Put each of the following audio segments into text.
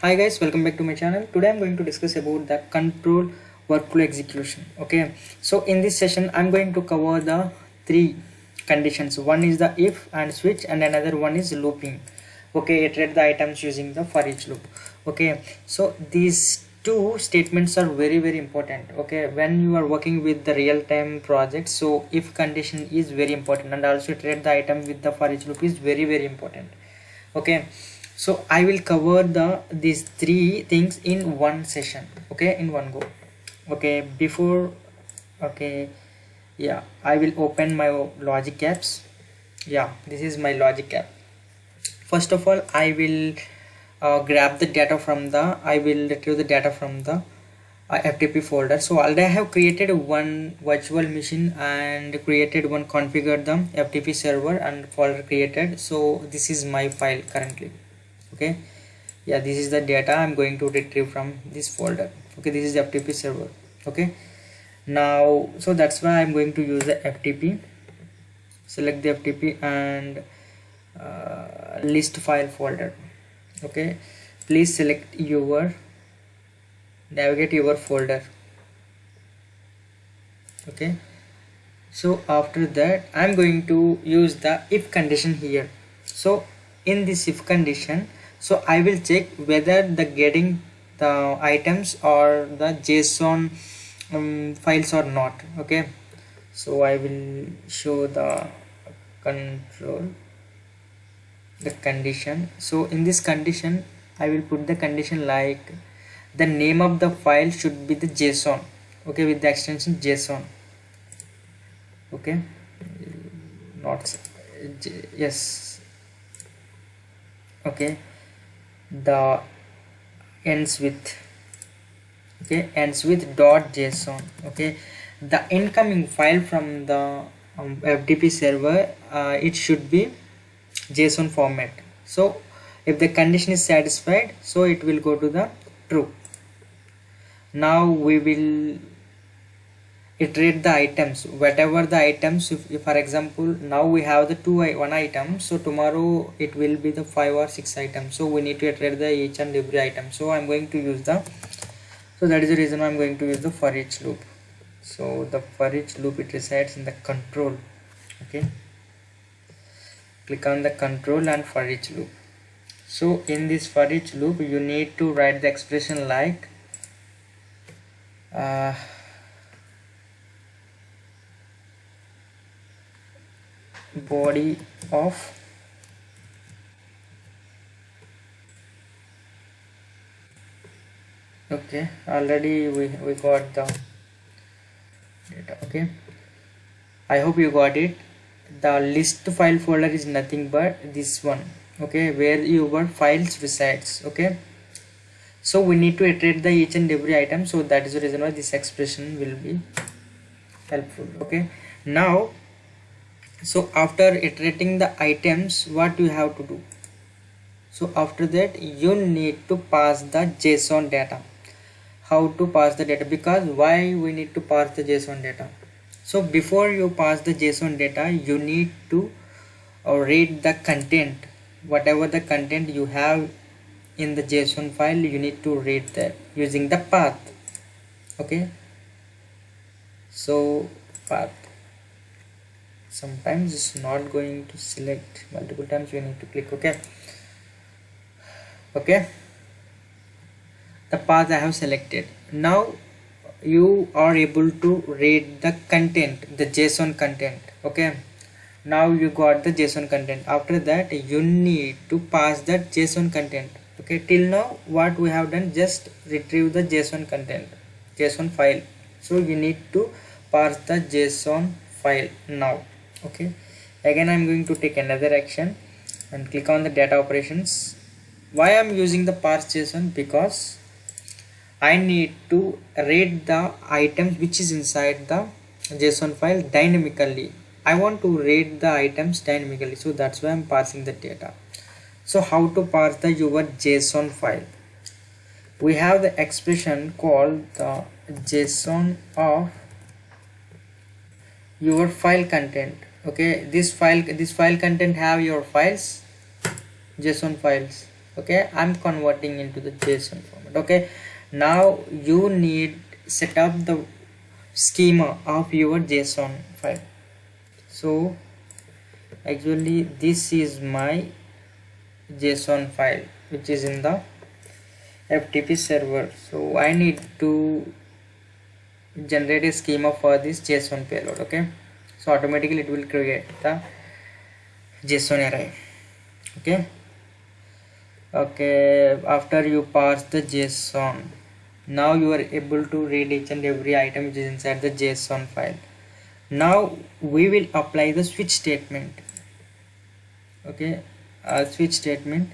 Hi guys, welcome back to my channel. Today I'm going to discuss about the control workflow execution. Okay, so in this session I'm going to cover the three conditions. One is the if and switch, and another one is looping. Okay, iterate the items using the for each loop. Okay, so these two statements are very important. Okay, when you are working with the real-time project, so if condition is very important, and also iterate the item with the for each loop is very important. Okay, so I will cover these three things in one session, okay, in one go. Okay, before, okay, yeah, I will open my logic apps. Yeah, this is my logic app. First of all, I will grab the data from the I will retrieve the data from the FTP folder. So already I have created one virtual machine and created one configured the FTP server and folder created. So this is my file currently. Okay, yeah, this is the data I'm going to retrieve from this folder. Okay, this is the FTP server. Okay, now so that's why I'm going to use the FTP. Select the FTP and list file folder. Okay, please select your navigate your folder. Okay, so after that I'm going to use the if condition here. So in this if condition, so I will check whether the getting the items or the JSON files or not. Okay, so I will show the control the condition. So in this condition I will put the condition like the name of the file should be the JSON. Okay, with the extension JSON. Okay, not yes. Okay, the ends with, okay, ends with .json. Okay, the incoming file from the FTP server, it should be JSON format. So if the condition is satisfied, so it will go to the true. Now we will iterate the items, whatever the items. If for example now we have the one item, so tomorrow it will be the 5 or 6 items, so we need to iterate the each and every item. So I'm going to use the, so that is the reason I'm going to use the for each loop. So the for each loop, it resides in the control. Okay, click on the control and for each loop. So in this for each loop you need to write the expression like body of okay, already we got the data. Okay, I hope you got it. The list file folder is nothing but this one. Okay, where your files resides. Okay, so we need to iterate the each and every item, so that is the reason why this expression will be helpful. Okay, now so after iterating the items, what you have to do? So after that you need to pass the JSON data. How to pass the data? Because why we need to pass the JSON data? So before you pass the JSON data, you need to read the content. Whatever the content you have in the JSON file, you need to read that using the path. Okay, so path, sometimes it's not going to select, multiple times you need to click. Okay, okay, the path I have selected. Now you are able to read the content, the JSON content. Okay, now you got the JSON content. After that you need to pass that JSON content. Okay, till now what we have done, just retrieve the JSON content, JSON file. So you need to parse the JSON file now. Okay, again I'm going to take another action and click on the data operations. Why I'm using the parse JSON? Because I need to read the items which is inside the JSON file dynamically. I want to read the items dynamically, so that's why I'm parsing the data. So how to parse the your JSON file? We have the expression called the JSON of your file content. Okay, this file content have your files, JSON files. Okay, I'm converting into the JSON format. Okay, now you need set up the schema of your JSON file. So actually this is my JSON file which is in the FTP server. So I need to generate a schema for this JSON payload. Okay, so automatically it will create the JSON array. Okay, after you parse the JSON, now you are able to read each and every item which is inside the JSON file. Now we will apply the switch statement. Okay, switch statement.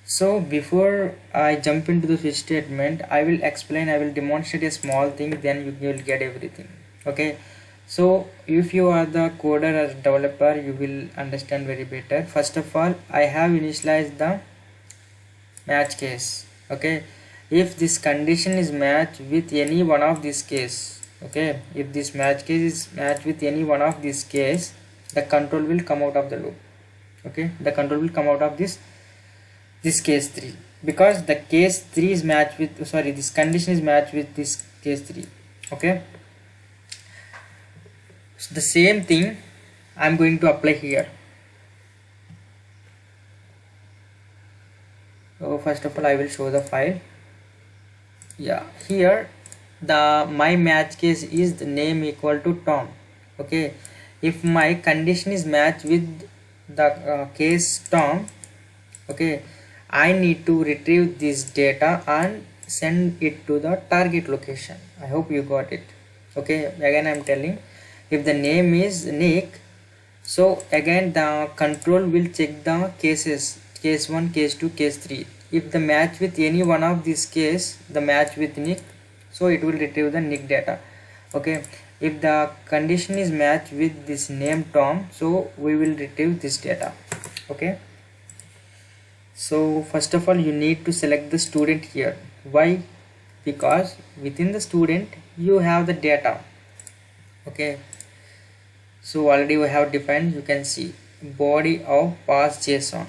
So before I jump into the switch statement, I will demonstrate a small thing, then you will get everything. Okay, so if you are the coder or developer, you will understand very better. First of all, I have initialized the match case. Okay, if this condition is matched with any one of this case, okay, if this match case is matched with any one of this case, the control will come out of the loop. Okay, the control will come out of this case 3, because the case 3 is matched with, this condition is matched with this case 3. Okay, so the same thing I'm going to apply here. So first of all, I will show the file. Yeah, here the my match case is the name equal to Tom. Okay, if my condition is matched with the case Tom, okay, I need to retrieve this data and send it to the target location. I hope you got it. Okay, again I'm telling, if the name is Nick, so again the control will check the cases, case 1, case 2, case 3. If the match with any one of these case, the match with Nick, so it will retrieve the Nick data. Okay, if the condition is matched with this name Tom, so we will retrieve this data. Okay, so first of all, you need to select the student here. Why? Because within the student you have the data. Okay, so already we have defined, you can see body of parse JSON.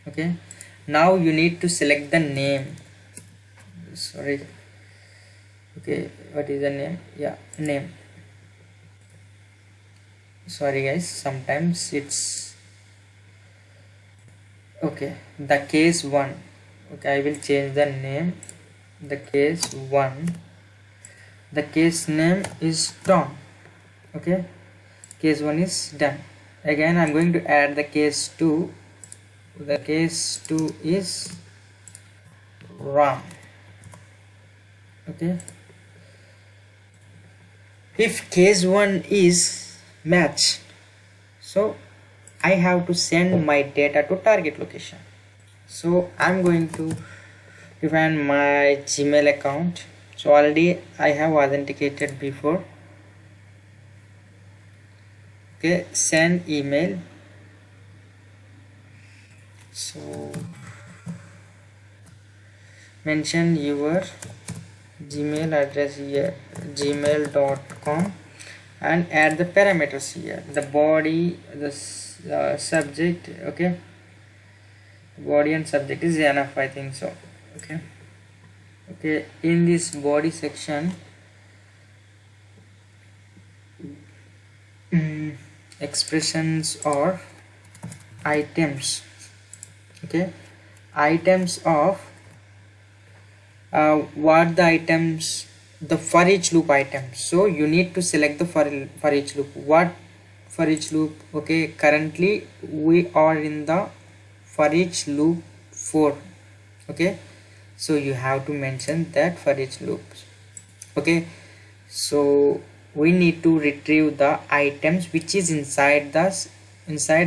Okay, now you need to select the name. Sorry, okay, what is the name? Yeah, name. Sorry guys, sometimes it's okay. The case 1, okay, I will change the name. The case 1, the case name is Tom. Okay, case 1 is done. Again I'm going to add the case 2. The case 2 is Ram. Okay, if case 1 is match, so I have to send my data to target location. So I'm going to define my Gmail account. So already I have authenticated before. Okay, send email. So mention your Gmail address here, gmail.com, and add the parameters here, the body, the subject. Okay, body and subject is enough, I think so. Okay, okay, in this body section, expressions or items. Okay, items of what the items, the for each loop items. So you need to select the for each loop. What for each loop? Okay, currently we are in the for each loop 4. Okay, so you have to mention that for each loop. Okay, so we need to retrieve the items which is inside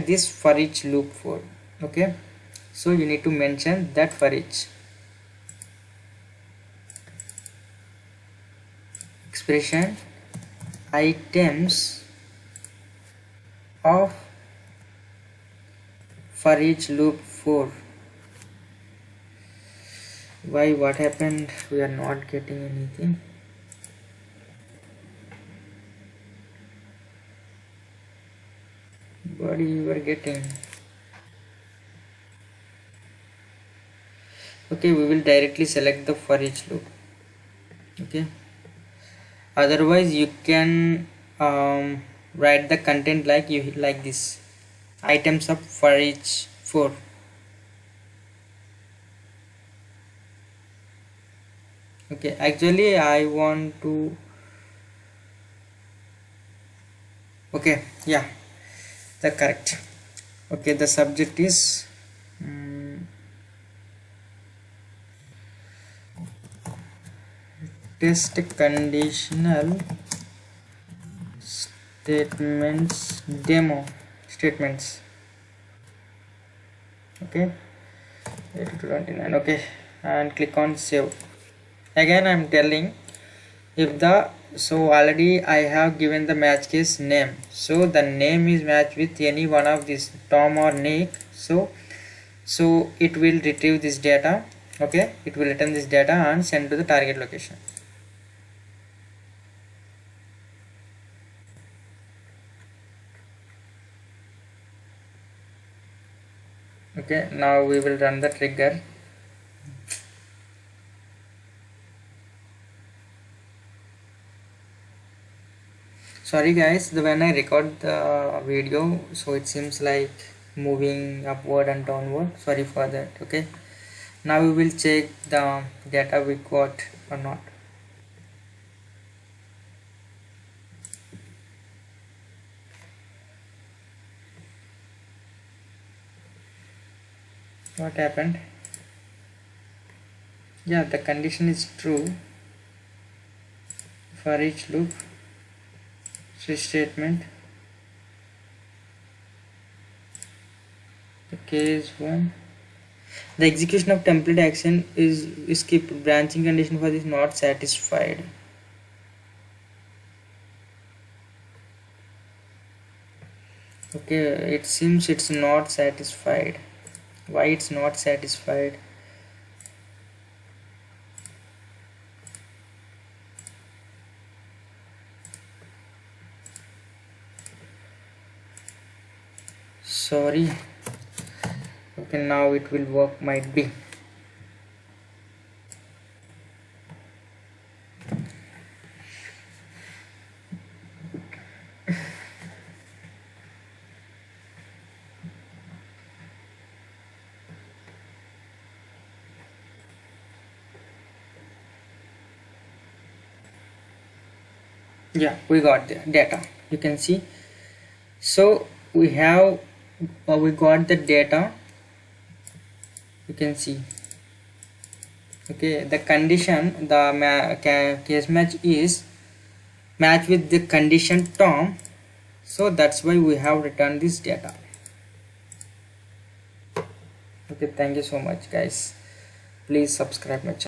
this for each loop 4. Okay, so you need to mention that for each. Expression items of for each loop 4. Why, what happened? We are not getting anything. What you are getting? Okay, we will directly select the for each loop. Okay, otherwise you can write the content like you like this, items of for each 4. Okay, actually I want to, okay, yeah, the correct. Okay, the subject is test conditional statements demo statements. Okay, 80 to 29. Okay, and click on save. Again I'm telling, if the, so already I have given the match case name, so the name is matched with any one of these, Tom or Nick, so it will retrieve this data. Okay, it will return this data and send to the target location. Okay, now we will run the trigger. Sorry guys, when I record the video, so it seems like moving upward and downward, sorry for that. Okay, now we will check the data we got or not. What happened? Yeah, the condition is true for each loop. Switch statement, the case 1, the execution of template action is skipped, branching condition for this not satisfied. Okay, it seems it's not satisfied. Why it's not satisfied? Sorry. Okay, now it will work, might be. Yeah, we got the data, you can see. So we have we got the data, you can see. Okay, the condition, the case match is match with the condition Tom, so that's why we have returned this data. Okay, thank you so much guys, please subscribe my channel.